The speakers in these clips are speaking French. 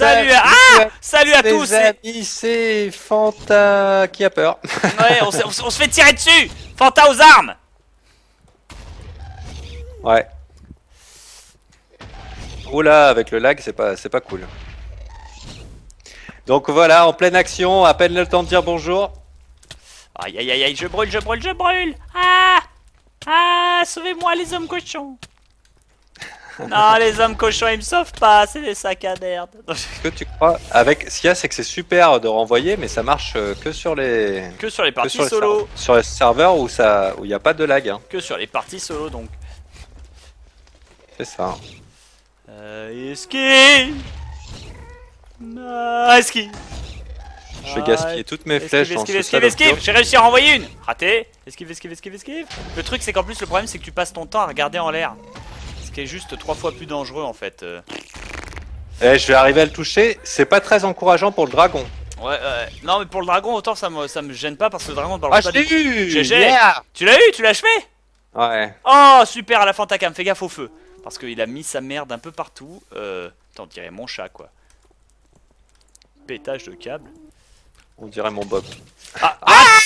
Salut salut à tous. amis, c'est Fanta qui a peur. Ouais, on se fait tirer dessus. Fanta aux armes. Ouais. Oula, avec le lag, c'est pas cool. Donc voilà, en pleine action, à peine le temps de dire bonjour. Aïe aïe aïe aïe, je brûle, je brûle, je brûle. Ah, sauvez-moi les hommes cochons. Non, les hommes cochons ils me sauvent pas, c'est des sacs à merde. Est-ce que tu crois avec ce qu'il y a, c'est que c'est super de renvoyer, mais ça marche que sur les Que sur les que parties sur les solo. sur les serveurs où il y a pas de lag. Hein. Que sur les parties solo donc. C'est ça. Esquive. Esquive. Je vais gaspiller toutes mes flèches dans ce Esquive, esquive. J'ai réussi à en renvoyer une. Raté. Esquive, esquive, esquive, esquive. Le truc c'est qu'en plus le problème c'est que tu passes ton temps à regarder en l'air. Ce qui est juste 3 fois plus dangereux en fait. Eh, je vais arriver à le toucher. C'est pas très encourageant pour le dragon. Ouais, non mais pour le dragon autant ça me gêne pas parce que le dragon ne Ah, balance je pas l'ai du... eu. GG. Yeah. Tu l'as eu, tu l'as achevé. Ouais. Oh super à la Fantacam, fais gaffe au feu. Parce qu'il a mis sa merde un peu partout. Attends, on dirait mon chat quoi. Pétage de câble. On dirait mon Bob. Ah,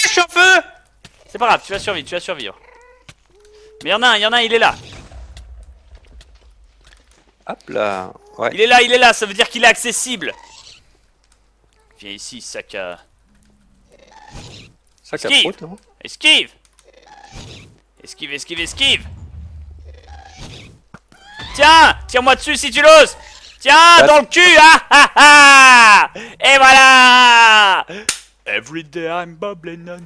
Je suis en feu. c'est pas grave, tu vas survivre, tu vas survivre. Mais y'en a un, il est là. Hop là. Ouais. Il est là, ça veut dire qu'il est accessible. Viens ici, sac à... Ça Esquive. capote, non? Esquive. Esquive, esquive, esquive. Tiens, tire-moi dessus si tu l'oses. Tiens, dans le cul, Et voilà. Every day I'm bubbling on.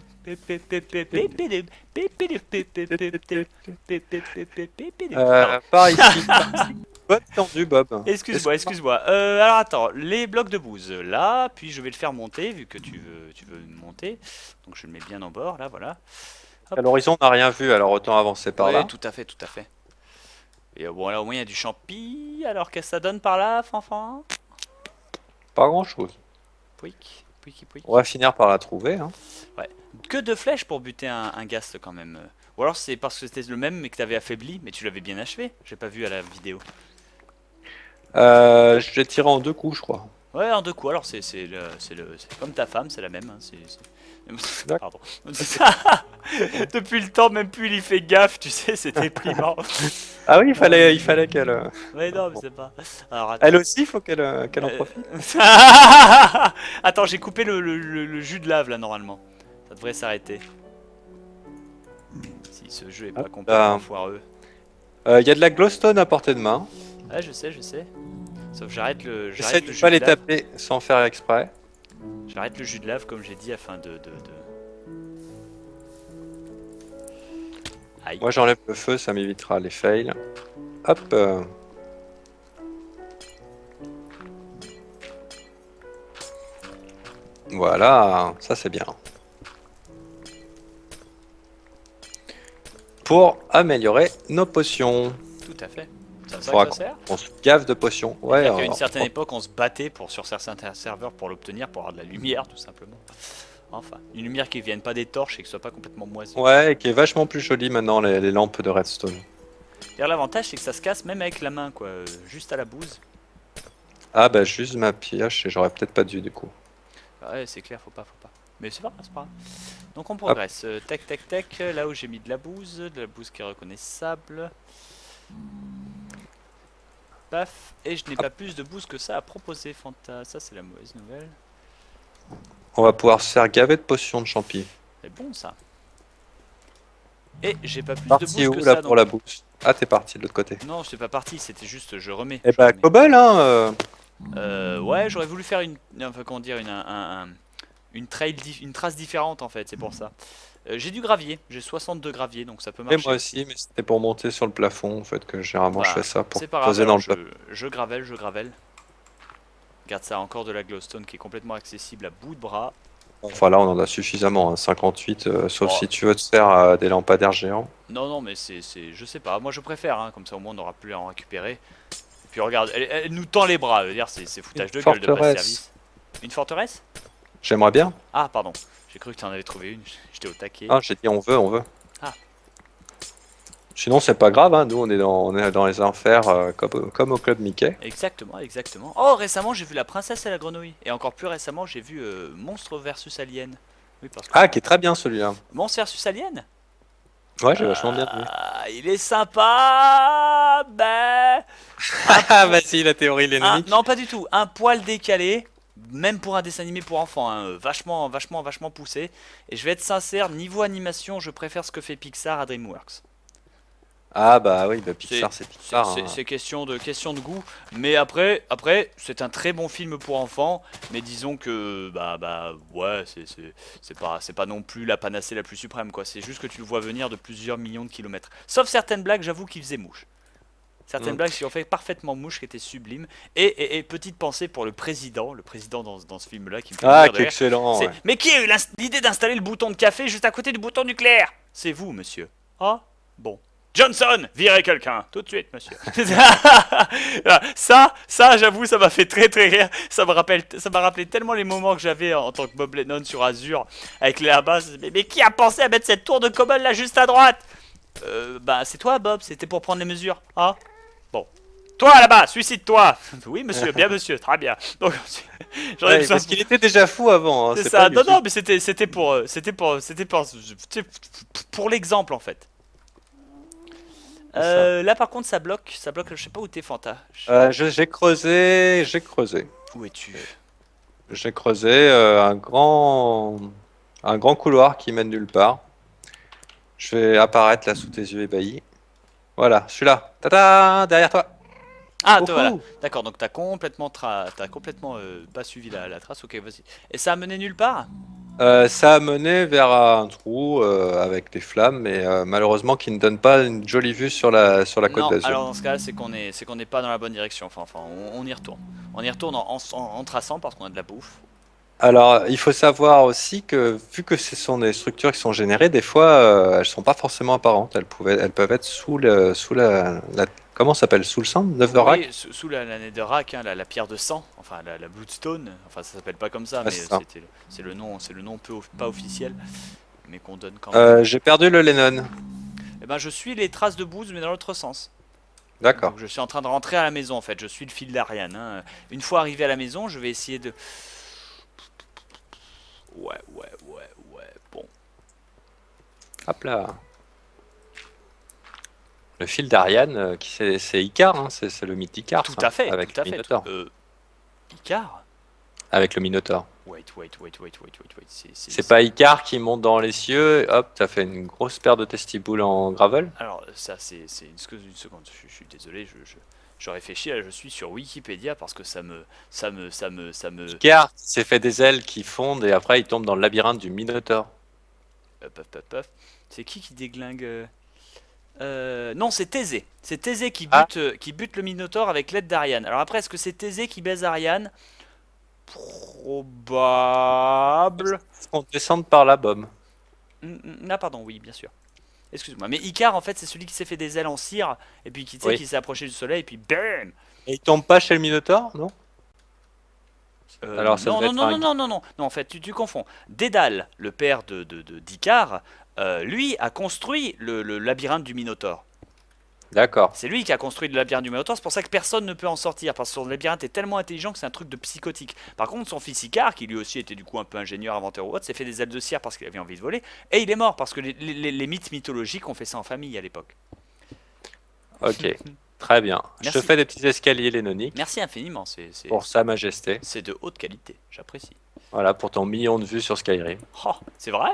Par ici. Bonne tendu, Bob. Excuse-moi. Alors attends, les blocs de bouse là, puis je vais le faire monter vu que tu veux monter. Donc je le mets bien en bord là, voilà. À l'horizon, on n'a rien vu, alors autant avancer par Ouais, là. tout à fait. Et bon là au moins il y a du champi. Alors qu'est-ce que ça donne par là, fanfan? Pas grand chose. Pouic. On va finir par la trouver. Hein. Ouais. Que de flèches pour buter un ghast quand même. Ou alors c'est parce que c'était le même mais que t'avais affaibli, mais tu l'avais bien achevé. J'ai pas vu à la vidéo. Je l'ai tiré en 2 coups, je crois. Ouais, en 2 coups. Alors c'est comme ta femme, c'est la même. Hein, Pardon. Depuis le temps, même plus il y fait gaffe, tu sais, c'est déprimant. Ah oui, il fallait qu'elle. Ouais, non, mais c'est pas. Alors, attends. Elle aussi, il faut qu'elle en profite. Attends, j'ai coupé le jus de lave là normalement. Ça devrait s'arrêter. Si ce jeu est pas complètement foireux. Il y a de la glowstone à portée de main. Ouais, je sais. Sauf j'arrête le. J'essaie de pas les taper sans faire exprès. J'arrête le jus de lave comme j'ai dit afin de. Aïe. Moi j'enlève le feu, ça m'évitera les fails. Hop. Voilà, ça c'est bien. Pour améliorer nos potions. Tout à fait. C'est ça Faudra que ça sert. on se gave de potions. Ouais. À une certaine époque, on se battait sur certains serveurs pour l'obtenir, pour avoir de la lumière, tout simplement. Enfin, une lumière qui ne vienne pas des torches et qui soit pas complètement moisie. Ouais, et qui est vachement plus jolie maintenant, les lampes de redstone. D'ailleurs, l'avantage, c'est que ça se casse même avec la main, quoi, juste à la bouse. Ah bah juste ma pioche, et j'aurais peut-être pas dû du coup. Ouais, c'est clair, faut pas. Mais c'est pas grave. Donc on progresse. Tac, là où j'ai mis de la bouse qui est reconnaissable. Paf, et je n'ai pas plus de bouse que ça à proposer, Fanta. Ça, c'est la mauvaise nouvelle. On va pouvoir se faire gaver de potions de champi. C'est bon, ça. Et j'ai pas plus de Parti bouse où que là ça. pour la bouse? Ah, t'es parti de l'autre côté. Non, c'est pas parti, c'était juste je remets. Eh bah, Cobble, hein Ouais, j'aurais voulu faire enfin, comment dire, une trace différente en fait, c'est pour ça. J'ai du gravier, j'ai 62 graviers, donc ça peut Et marcher. moi aussi, mais c'était pour monter sur le plafond, en fait, que généralement je fais ça pour c'est pas poser grave, dans le plafond. je gravelle. Regarde ça, encore de la glowstone qui est complètement accessible à bout de bras. Enfin là, on en a suffisamment, hein, 58, sauf Oh. si tu veux te faire des lampadaires géants. Non, mais je sais pas, moi je préfère, hein, comme ça au moins on n'aura plus à en récupérer. Et puis regarde, elle nous tend les bras, dire c'est foutage de gueule de pas de service. Une forteresse? J'aimerais bien. Ah, pardon, j'ai cru que tu en avais trouvé une, j'étais au taquet. Ah, j'ai dit on veut. Ah. Sinon, c'est pas grave, hein. Nous, on est dans les enfers comme au club Mickey. Exactement, exactement. Oh, récemment, j'ai vu La Princesse et la Grenouille. Et encore plus récemment, j'ai vu Monstre versus Alien. Oui, parce que Ah, qui est très bien celui-là. Monstre versus Alien. Ouais, j'ai vachement bien aimé. Ah, il est sympa. Ben, Ah, vas-y, la théorie lénonique. non, pas du tout. Un poil décalé. Même pour un dessin animé pour enfants, hein, vachement, vachement, vachement poussé. Et je vais être sincère, niveau animation, je préfère ce que fait Pixar à DreamWorks. Ah, bah oui, bah, C'est Pixar, c'est Pixar. Hein. c'est question de goût. Mais après c'est un très bon film pour enfants. Mais disons que, ouais, c'est pas non plus la panacée la plus suprême, quoi. C'est juste que tu le vois venir de plusieurs millions de kilomètres. Sauf certaines blagues, j'avoue, qui faisaient mouche. Certaines Mm. blagues qui ont fait parfaitement mouche, qui étaient sublimes. Et petite pensée pour le président dans ce film-là, qui me fait Ah, mourir de rire. qu'excellent. Ouais. Mais qui a eu l'idée d'installer le bouton de café juste à côté du bouton nucléaire? C'est vous, monsieur. Ah, bon. Johnson, virez quelqu'un, tout de suite, monsieur. ça, j'avoue, ça m'a fait très très rire. Ça m'a rappelé tellement les moments que j'avais en tant que Bob Lennon sur Azure avec les Abbas. Mais qui a pensé à mettre cette tour de Cobble là juste à droite? C'est toi, Bob. C'était pour prendre les mesures. Ah, bon. Toi là-bas, suicide-toi. Oui, monsieur, bien, monsieur, très bien. Donc, j'en ai Ouais, besoin parce qu'il était déjà fou avant. Hein. c'est C'est ça. pas Non, du non, tout. mais c'était pour l'exemple en fait. C'est ça. Là par contre ça bloque, je sais pas où t'es Fanta. J'ai creusé, j'ai creusé. Où es-tu? J'ai creusé un grand couloir qui mène nulle part. Je vais apparaître là sous tes yeux ébahis. Voilà, je suis là. Tada, derrière toi. Ah, toi, voilà. Wouhou. D'accord, donc t'as complètement pas suivi la trace. Ok, vas-y. Et ça a mené nulle part? Ça a mené vers un trou avec des flammes, mais malheureusement qui ne donne pas une jolie vue sur la côte Non, d'Azur. alors dans ce cas-là, c'est qu'on n'est pas dans la bonne direction. On y retourne. On y retourne en traçant parce qu'on a de la bouffe. Alors, il faut savoir aussi que vu que ce sont des structures qui sont générées, des fois, elles sont pas forcément apparentes. Elles peuvent être sous comment ça s'appelle? Sous le sang? Oui, Netherrack? sous la netherrack, hein, la pierre de sang, enfin la bloodstone, enfin ça s'appelle pas comme ça, Ah, mais c'est ça. c'est le nom pas officiel, mais qu'on donne quand même. J'ai perdu le Lennon. Eh ben je suis les traces de bouse mais dans l'autre sens. D'accord. Donc je suis en train de rentrer à la maison en fait, je suis le fil d'Ariane. Hein. Une fois arrivé à la maison, je vais essayer de... Ouais, bon. Hop là. Le fil d'Ariane, c'est Icare, hein, c'est le mythe d'Icare, Tout ça, à fait, avec tout le à fait. Minotaure. Icar? Avec le Minotaure. Wait, C'est pas Icare qui monte dans les cieux, hop, t'as fait une grosse paire de testiboules en gravel. Alors ça c'est une seconde, je suis désolé, je réfléchis, là je suis sur Wikipédia parce que ça me... Icare s'est fait des ailes qui fondent et après il tombe dans le labyrinthe du Minotaure. Paf. C'est qui déglingue non, c'est Thésée. C'est Thésée Ah. qui bute le Minotaure avec l'aide d'Ariane. Alors après, est-ce que c'est Thésée qui baise Ariane? Probable. On descend par la bombe. Ah pardon, oui, bien sûr. Excuse-moi. Mais Icare, en fait, c'est celui qui s'est fait des ailes en cire, et puis qui, tu sais, Oui. qui s'est approché du soleil, et puis BAM! Et il tombe pas chez le Minotaure, non? Alors ça non, devait non, être non, un... non, non, non, non, non, en fait, tu confonds. Dédale, le père d'Icare, lui a construit le labyrinthe du Minotaure. D'accord. C'est lui qui a construit le labyrinthe du Minotaure, c'est pour ça que personne ne peut en sortir, parce que son labyrinthe est tellement intelligent que c'est un truc de psychotique. Par contre, son fils Icare, qui lui aussi était du coup un peu ingénieur, inventeur ou autre, s'est fait des ailes de cire parce qu'il avait envie de voler, et il est mort, parce que les mythes mythologiques ont fait ça en famille à l'époque. Ok, très bien. Je Merci. te fais des petits escaliers lénoniques Merci infiniment, pour Sa Majesté. c'est de haute qualité, j'apprécie. Voilà, pour ton million de vues sur Skyrim. Oh, c'est vrai?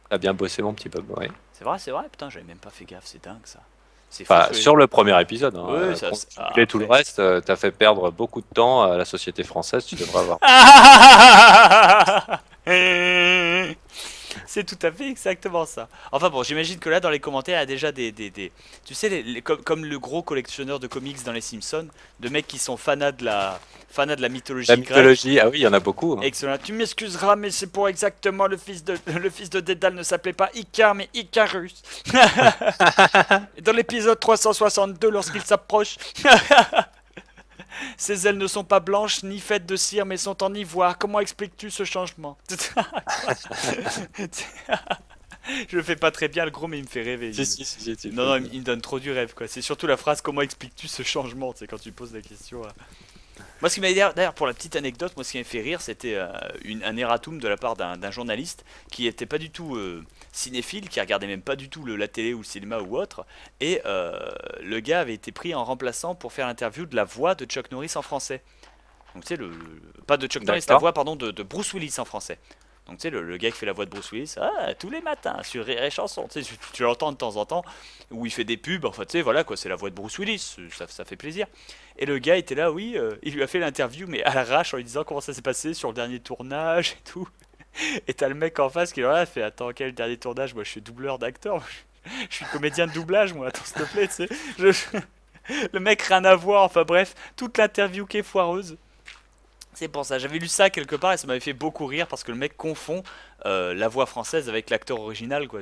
T'as bien bossé mon petit Bob, ouais. C'est vrai, putain, j'avais même pas fait gaffe, c'est dingue ça. C'est fou. Enfin, sur le premier épisode, hein. Ouais, ça, Pour c'est- calculer tout le après. reste, t'as fait perdre beaucoup de temps à la société française, tu devrais avoir. C'est tout à fait exactement ça. Enfin bon, j'imagine que là dans les commentaires il y a déjà tu sais comme le gros collectionneur de comics dans les Simpsons, de mecs qui sont fanats de la mythologie La grecque. mythologie, ah oui, il y en a beaucoup. Hein. Excellent. Tu m'excuseras, mais c'est pour exactement le fils de Dédale ne s'appelait pas Icare mais Icarus. Et dans l'épisode 362, lorsqu'il s'approche, ses ailes ne sont pas blanches ni faites de cire mais sont en ivoire. Comment expliques-tu ce changement? Je le fais pas très bien le gros, mais il me fait rêver. Non, non, il me donne trop du rêve, quoi. C'est surtout la phrase comment expliques-tu ce changement, c'est quand tu poses la question. Moi, ce qui m'a d'ailleurs, pour la petite anecdote, moi, ce qui m'a fait rire, c'était un erratum de la part d'un journaliste qui était pas du tout cinéphile, qui regardait même pas du tout la télé ou le cinéma ou autre. Et le gars avait été pris en remplaçant pour faire l'interview de la voix de Chuck Norris en français. Donc, tu sais, pas de Chuck Norris, la D'accord. voix, pardon, de Bruce Willis en français. Donc, tu sais, le gars qui fait la voix de Bruce Willis, tous les matins sur Rire et Chanson, tu sais, tu l'entends de temps en temps, où il fait des pubs, enfin, tu sais, voilà, quoi, c'est la voix de Bruce Willis, ça fait plaisir. Et le gars était là, oui, il lui a fait l'interview, mais à l'arrache, en lui disant comment ça s'est passé sur le dernier tournage et tout. Et t'as le mec en face qui là, fait, attends, quel dernier tournage? Moi, je suis doubleur d'acteur, je suis comédien de doublage, moi, attends, s'il te plaît, tu sais. Le mec, rien à voir, enfin bref, toute l'interview qui est foireuse. C'est pour ça, j'avais lu ça quelque part et ça m'avait fait beaucoup rire parce que le mec confond la voix française avec l'acteur original, quoi.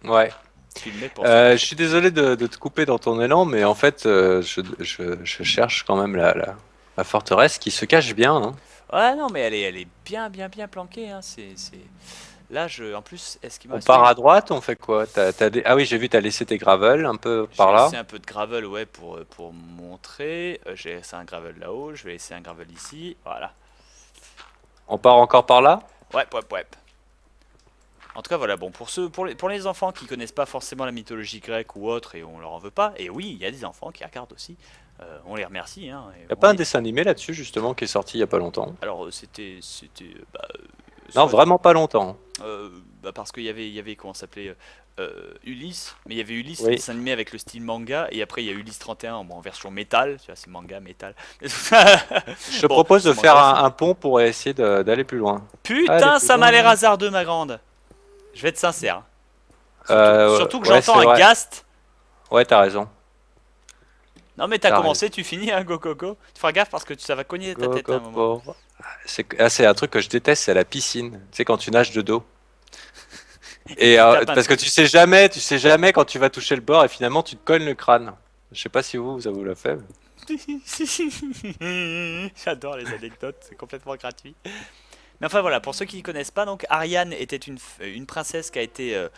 Ouais. Tu le mets pour Je suis désolé de te couper dans ton élan, mais en fait, je cherche quand même la forteresse qui se cache bien, hein. Ouais, non, mais elle est bien, bien, bien planquée, hein. Là, en plus, est-ce qu'il m'a On part à droite, on fait quoi? Ah oui, j'ai vu, t'as laissé tes gravels un peu par J'ai là. laissé un peu de gravel, ouais, pour montrer. J'ai laissé un gravel là-haut, je vais laisser un gravel ici, voilà. On part encore par là? Ouais, ouais, ouais. En tout cas, voilà, bon, pour les enfants qui connaissent pas forcément la mythologie grecque ou autre, et on leur en veut pas, et oui, il y a des enfants qui regardent aussi, on les remercie, hein. Y a pas un dessin animé là-dessus, justement, qui est sorti il y a pas longtemps? Alors, bah, Non, soit- vraiment pas longtemps. bah, parce qu'il y avait, comment ça s'appelait, Ulysse, mais il y avait Ulysse, le Oui. dessin animé avec le style manga, et après il y a Ulysse 31 en version métal, tu vois, c'est manga, métal. Je te Bon, propose de c'est faire manga, un pont pour essayer d'aller plus loin. Allez, Putain, plus ça m'a loin. l'air hasardeux, ma grande. Je vais être sincère, hein. Surtout que Ouais, j'entends c'est un vrai. Gast. Ouais, t'as raison. Non, mais t'as T'as commencé, tu finis, hein, go, go, go. Tu feras gaffe parce que ça va cogner ta Go, tête à un go, moment. go. C'est un truc que je déteste, c'est la piscine. Tu sais, quand tu nages de dos. Et Tu tapes un parce que truc. tu sais jamais quand tu vas toucher le bord et finalement tu te cognes le crâne. Je sais pas si ça vous l'a fait. J'adore les anecdotes, c'est complètement gratuit. Mais enfin voilà, pour ceux qui ne connaissent pas, donc Ariane était une princesse qui était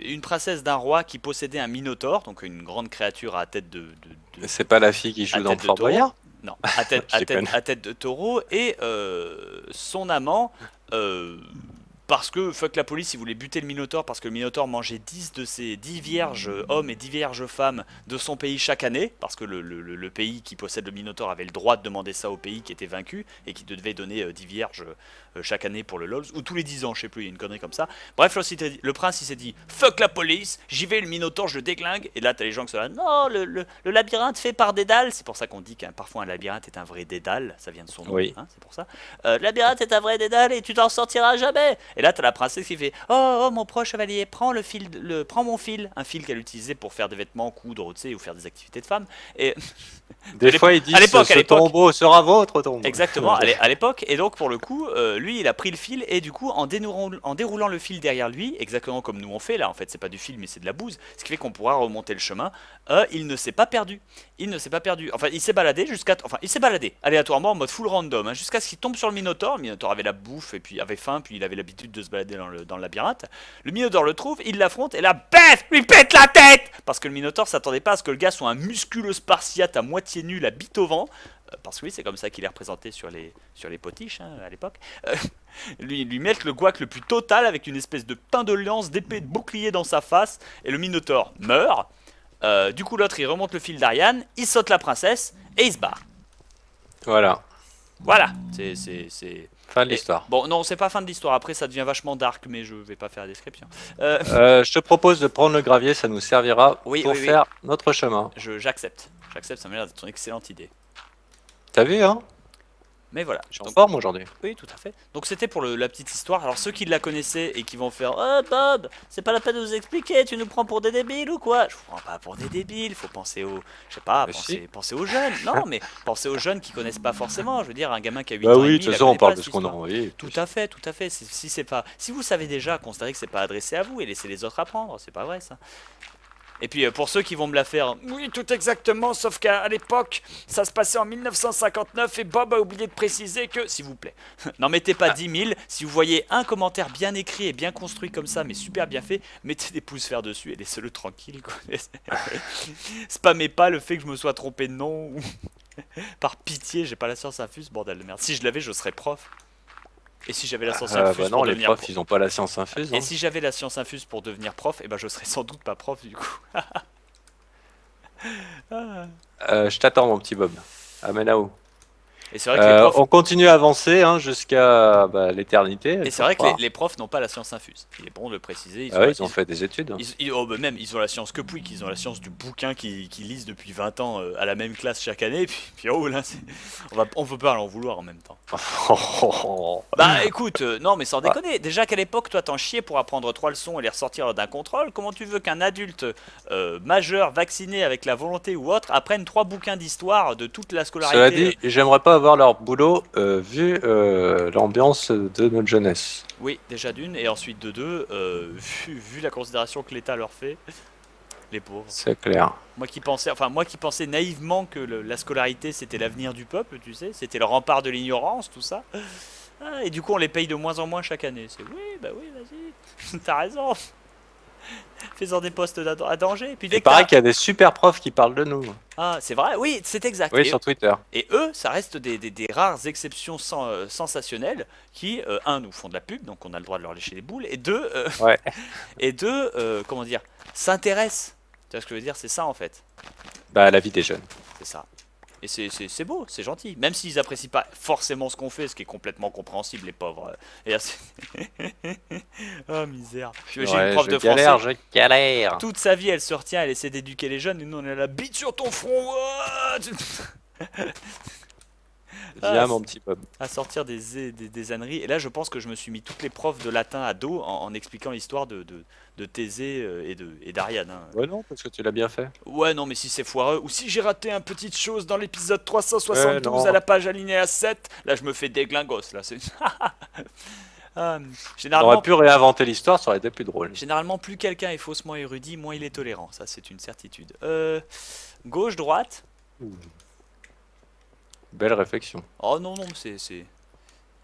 une princesse d'un roi qui possédait un minotaure, donc une grande créature à tête C'est pas la fille qui à joue dans tête le de Fort taureau. Boyard? Non, Je déconne. à tête de taureau et son amant. Parce que fuck la police, il voulait buter le Minotaure parce que le Minotaure mangeait 10 de ses 10 vierges hommes et 10 vierges femmes de son pays chaque année, parce que le pays qui possède le Minotaure avait le droit de demander ça au pays qui était vaincu et qui devait donner 10 vierges chaque année pour le LOL, ou tous les 10 ans, je sais plus, il y a une connerie comme ça. Bref, le prince il s'est dit fuck la police, j'y vais, le Minotaure je le déglingue, et là t'as les gens qui sont là, non, le labyrinthe fait par Dédale, c'est pour ça qu'on dit qu'un parfois un labyrinthe est un vrai Dédale, ça vient de son nom, Oui. hein, c'est pour ça. Le labyrinthe est un vrai Dédale et tu t'en sortiras jamais. Et là, t'as la princesse qui fait oh, mon proche chevalier, prends mon fil. Un fil qu'elle utilisait pour faire des vêtements, coudre, tu sais, ou faire des activités de femme. Et Des fois ils disent à l'époque, ce tombeau sera votre tombeau. exactement, à l'époque. Et donc, pour le coup, lui, il a pris le fil et du coup, en déroulant le fil derrière lui, exactement comme nous on fait là, en fait, c'est pas du fil, mais c'est de la bouse, ce qui fait qu'on pourra remonter le chemin. Il ne s'est pas perdu. Il ne s'est pas perdu. Enfin, il s'est baladé il s'est baladé aléatoirement en mode full random, hein, jusqu'à ce qu'il tombe sur le Minotaure. Le Minotaure avait la bouffe et puis avait faim, puis il avait l'habitude de se balader dans le labyrinthe. Le Minotaure le trouve, il l'affronte et là, baf, lui pète la tête parce que le Minotaure s'attendait pas à ce que le gars soit un musculeux spartiate à moitié nu, la bite au vent. Parce que oui, c'est comme ça qu'il est représenté sur les potiches, hein, à l'époque. Lui mettre le gouac le plus total avec une espèce de pain de lance, d'épée, de bouclier dans sa face, et le Minotaure meurt. Du coup, l'autre il remonte le fil d'Ariane, il saute la princesse et il se barre. Voilà. Voilà, c'est. Fin de l'histoire. Bon, non, c'est pas fin de l'histoire. Après, ça devient vachement dark, mais je vais pas faire la description. Je te propose de prendre le gravier, ça nous servira Oui, pour oui, oui. faire notre chemin. J'accepte. J'accepte, ça m'a l'air d'être une excellente idée. T'as vu, hein? Mais voilà. Je suis en Donc, forme aujourd'hui. oui, tout à fait. Donc c'était pour la petite histoire. Alors ceux qui la connaissaient et qui vont faire oh Bob, c'est pas la peine de nous expliquer, tu nous prends pour des débiles ou quoi? Je vous prends pas pour des débiles, faut penser aux, je sais pas, Mais si. penser aux jeunes. Non, mais pensez aux jeunes qui connaissent pas forcément. Je veux dire, un gamin qui a 8 Bah ans et oui, demi, de il toute la façon, on connaît parle pas, de ce cette qu'on a histoire. envoyé. Tout à fait, tout à fait. Si c'est pas, si vous savez déjà, considérez que c'est pas adressé à vous et laissez les autres apprendre. C'est pas vrai ça. Et puis pour ceux qui vont me la faire, oui, tout exactement, sauf qu'à l'époque, ça se passait en 1959 et Bob a oublié de préciser que, s'il vous plaît, n'en mettez pas 10 000. Si vous voyez un commentaire bien écrit et bien construit comme ça, mais super bien fait, mettez des pouces verts dessus et laissez-le tranquille, quoi. Spammez pas le fait que je me sois trompé de nom. Par pitié, j'ai pas la science infuse, bordel de merde. Si je l'avais, je serais prof. Et si j'avais la science infuse Bah non, pour les devenir profs, ils ont pas la science infuse. Et Hein. si j'avais la science infuse pour devenir prof, eh ben je serais sans doute pas prof du coup. Je t'attends, mon petit Bob. Amenao. Et c'est vrai que les profs, On continue à avancer hein, jusqu'à l'éternité. et c'est vrai que les profs n'ont pas la science infuse. Il est bon de le préciser. Ah oui, ils ont fait des études. Même ils ont la science que pouic, ils ont la science du bouquin qu'ils lisent depuis 20 ans à la même classe chaque année. Puis oh là, on peut pas en vouloir en même temps. Bah écoute, non mais sans déconner, déjà qu'à l'époque toi t'en chiais pour apprendre 3 leçons et les ressortir lors d'un contrôle, comment tu veux qu'un adulte majeur, vacciné avec la volonté ou autre, apprenne 3 bouquins d'histoire de toute la Cela scolarité dit, j'aimerais pas avoir leur boulot vu l'ambiance de notre jeunesse. Oui, déjà d'une, et ensuite de deux, vu la considération que l'État leur fait, les pauvres. C'est clair. Moi qui pensais naïvement que la scolarité c'était l'avenir du peuple, tu sais, c'était le rempart de l'ignorance, tout ça. Ah, et du coup on les paye de moins en moins chaque année. C'est oui, bah oui, vas-y, t'as raison. Fais-en des postes à danger. Et puis dès Il que paraît qu'il y a des super profs qui parlent de nous. Ah, c'est vrai, oui, c'est exact. Oui, sur Twitter. Et eux, ça reste des rares exceptions sensationnelles qui, un, nous font de la pub, donc on a le droit de leur lécher les boules, et deux, Ouais. comment dire, s'intéressent. Tu vois ce que je veux dire? C'est ça en fait. Bah, la vie des jeunes. C'est ça. Et c'est beau, c'est gentil. Même s'ils apprécient pas forcément ce qu'on fait, ce qui est complètement compréhensible, les pauvres. Et là, oh misère. J'ai une prof de français. Je galère. Toute sa vie, elle se retient, elle essaie d'éduquer les jeunes, et nous on est la bite sur ton front. Viens, mon petit Bob. À sortir des âneries. Et là, je pense que je me suis mis toutes les profs de latin à dos en expliquant l'histoire de Thésée et d'Ariane. Hein. Ouais, non, parce que tu l'as bien fait. Ouais, non, mais si c'est foireux, ou si j'ai raté une petite chose dans l'épisode 372 à la page alinéa 7, là, je me fais déglingos. Là, c'est... On généralement, aurait pu réinventer l'histoire, ça aurait été plus drôle. généralement, plus quelqu'un est faussement érudit, moins il est tolérant. Ça, c'est une certitude. Gauche, droite. Belle réflexion. Oh non, non, c'est... Et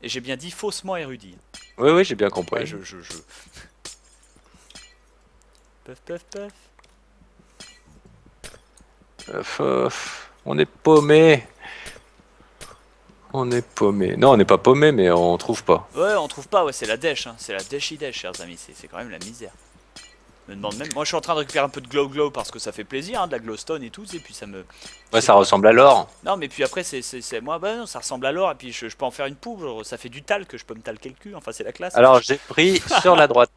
j'ai bien dit faussement érudit. Oui, oui, j'ai bien compris. Ouais, Puff, puff, puff. On est paumé. On est paumé. Non, on n'est pas paumé, mais on trouve pas. Ouais, on trouve pas, ouais, c'est la dèche, hein. C'est la dèche, chers amis, c'est quand même la misère. Me demande même. Moi, je suis en train de récupérer un peu de glow parce que ça fait plaisir, hein, de la glowstone et tout, et puis ça me. Ouais, ça ressemble à l'or. Non, mais puis après, c'est moi, bah non, ça ressemble à l'or, et puis je peux en faire une poupe, genre, ça fait du talc, je peux me talquer le cul, enfin, c'est la classe. Alors, j'ai pris sur la droite.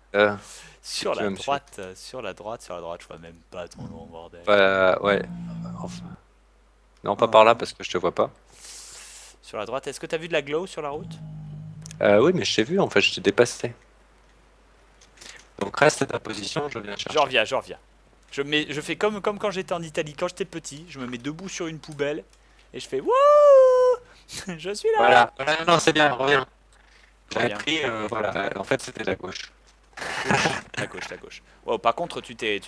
Sur tu la vas me droite, sur la droite, je vois même pas ton nom, bordel. Ouais. Enfin. Non, pas par là, parce que je te vois pas. Sur la droite, est-ce que t'as vu de la glow sur la route? Oui, mais je t'ai vu, en fait, je t'ai dépassé. Donc, reste à ta position, je viens chercher. Je reviens. Je fais comme quand j'étais en Italie, quand j'étais petit, je me mets debout sur une poubelle, et je fais wouh. Je suis là. Voilà, non, c'est bien, reviens. J'ai Reviens. pris, voilà, en fait, c'était la gauche. La gauche. Wow, par contre, tu t'es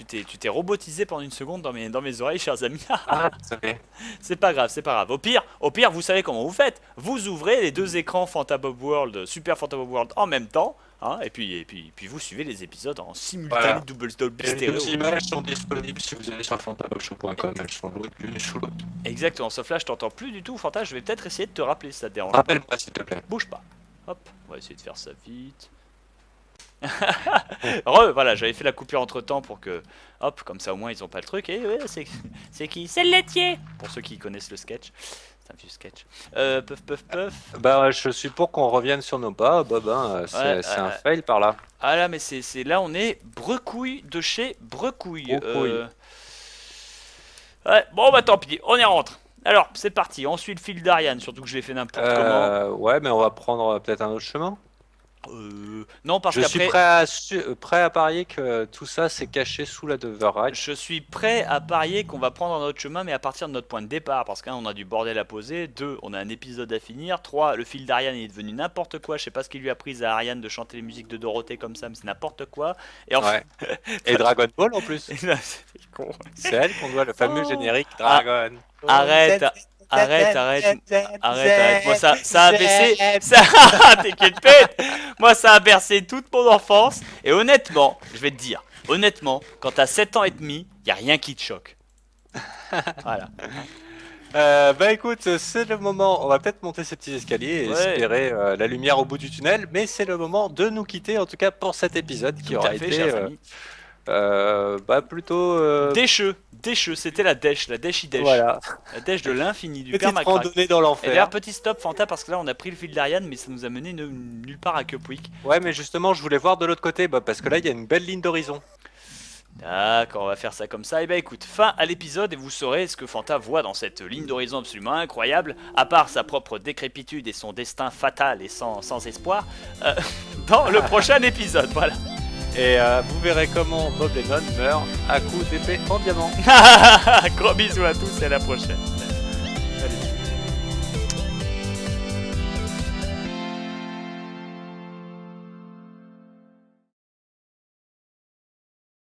robotisé pendant une seconde dans mes oreilles, chers amis. Ah, désolé. C'est pas grave. Au pire, vous savez comment vous faites. Vous ouvrez les deux écrans Fantabob World, Super Fantabob World en même temps, hein, et puis vous suivez les épisodes en simultané, Voilà. double Les stéréo. deux images sont disponibles si vous allez sur fantabobshow.com, elles sont l'une sous l'autre. Exactement, sauf là, je t'entends plus du tout, Fanta. Je vais peut-être essayer de te rappeler si ça te dérange. Rappelle-moi, s'il te plaît. Bouge pas. Hop, on va essayer de faire ça vite. Voilà, j'avais fait la coupure entre temps pour que, hop, comme ça au moins ils ont pas le truc. Et ouais, c'est qui? C'est le laitier. Pour ceux qui connaissent le sketch, c'est un vieux sketch. Puff. Bah, je suis pour qu'on revienne sur nos pas, Bob, hein, c'est un fail par là. Ah là, mais c'est là on est Brecouille de chez Brecouille. Ouais, bon bah tant pis, on y rentre. Alors, c'est parti, on suit le fil d'Ariane, surtout que je l'ai fait n'importe comment. Ouais, mais on va prendre peut-être un autre chemin. Non, parce Je suis qu'après, prêt à parier que tout ça c'est caché sous la Doveride. je suis prêt à parier qu'on va prendre notre chemin, mais à partir de notre point de départ. Parce qu'un, on a du bordel à poser. Deux, on a un épisode à finir. Trois, le fil d'Ariane est devenu n'importe quoi. Je sais pas ce qui lui a pris à Ariane de chanter les musiques de Dorothée comme ça, mais c'est n'importe quoi. Et enfin, Ouais. Et Dragon Ball en plus. c'est con. C'est elle qu'on doit le fameux Oh. générique Ah, Dragon. arrête, arrête. Moi, ça a baissé. Ça, t'inquiète pas. Moi, ça a bercé toute mon enfance. Et honnêtement, je vais te dire, honnêtement, quand t'as 7 ans et demi, y a rien qui te choque. Voilà. Bah écoute, c'est le moment, on va peut-être monter ces petits escaliers et Ouais. espérer la lumière au bout du tunnel, mais c'est le moment de nous quitter, en tout cas pour cet épisode qui Tout aura à fait, été chers amis. bah plutôt Décheux, c'était la dèche idèche. voilà, La dèche de l'infini, du petite père Macrac. randonnée dans Et l'enfer. d'ailleurs, petit stop, Fanta, parce que là, on a pris le fil d'Ariane, mais ça nous a mené nulle part à Cupwick. Ouais, mais justement, je voulais voir de l'autre côté, bah, parce que là, il y a une belle ligne d'horizon. D'accord, on va faire ça comme ça. Et bah écoute, fin à l'épisode et vous saurez ce que Fanta voit dans cette ligne d'horizon absolument incroyable, à part sa propre décrépitude et son destin fatal et sans espoir, dans le prochain épisode. Voilà. Et vous verrez comment Bob Lennon meurt à coups d'épée en diamant. Gros bisous à tous et à la prochaine.